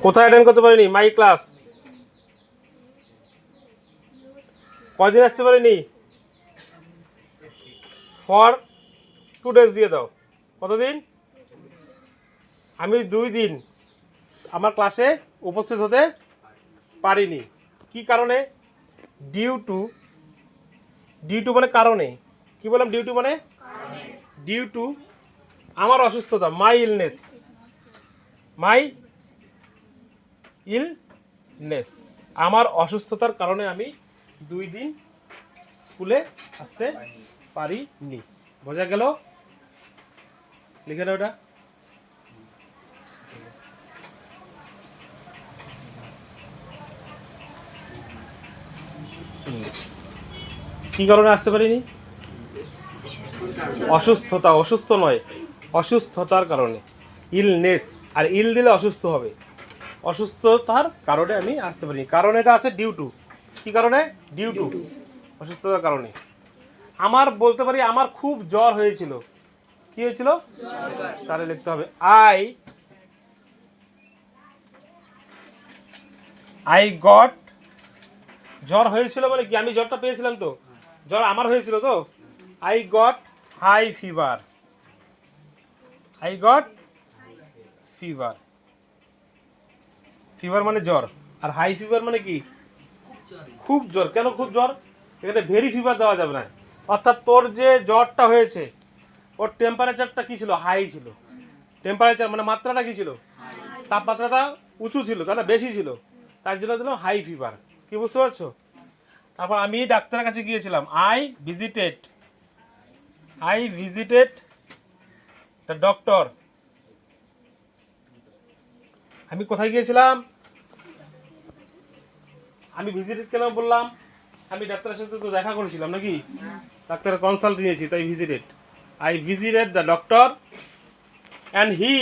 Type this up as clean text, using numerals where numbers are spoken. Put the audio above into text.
কোথায় অ্যাটেন্ড করতে পারিনি? My class. কয়দিন আসতে পারিনি? ফর 2 days দিয়ে দাও। কতদিন? আমি 2 দিন আমার ক্লাসে উপস্থিত হতে পারিনি। কি কারণে? ডিউ টু মানে কারণে। কি বললাম? ডিউ টু মানে ডিউ টু আমার অসুস্থতা, মাই ইলনেস। মাই ইলনেস, আমার অসুস্থতার কারণে আমি 2 দিন স্কুলে আসতে পারিনি। বোঝা গেল? লিখে নাও ওটা। কি কারণে আসতে পারিনি? অসুস্থতা, অসুস্থ নয়, অসুস্থতার কারণে। ইলনেস, আর ইল দিলে অসুস্থ হবে। অসুস্থতার কারণে আমি আসতে পারিনি। কারণ এটা আছে ডিউ টু। কি কারণে? ডিউ টু, অসুস্থতার কারণে। আমার বলতে পারি আমার খুব জ্বর হয়েছিল। কি হয়েছিল? তাহলে লিখতে হবে আই গট। জ্বর হয়েছিল মানে কি? আমি জ্বরটা পেয়েছিলাম তো, জ্বর আমার হয়েছিল তো। I got high fever. I got fever. Fever মানে জ্বর, আর হাই ফিভার মানে কি? খুব জ্বর। কেন খুব জ্বর? এখানে ভেরি ফিভার দেওয়া যাবে না। অর্থাৎ তোর যে জ্বরটা হয়েছে ওর টেম্পারেচারটা কি ছিল? হাই ছিল। টেম্পারেচার মানে মাত্রাটা কি ছিল? তাপমাত্রাটা উঁচু ছিল, তাই না? বেশি ছিল, তার জন্য দিলাম হাই ফিভার। কি বুঝতে পারছো? তারপর আমি ডাক্তারের কাছে গিয়েছিলাম। I visited the doctor. আমি কোথায় গিয়েছিলাম? আমি ভিজিটেড কেন বললাম? আমি ডাক্তারের সাথে তো দেখা করেছিলাম নাকি? ডাক্তারের কনসাল্ট নিয়েছি, তাই visited. I visited the doctor and he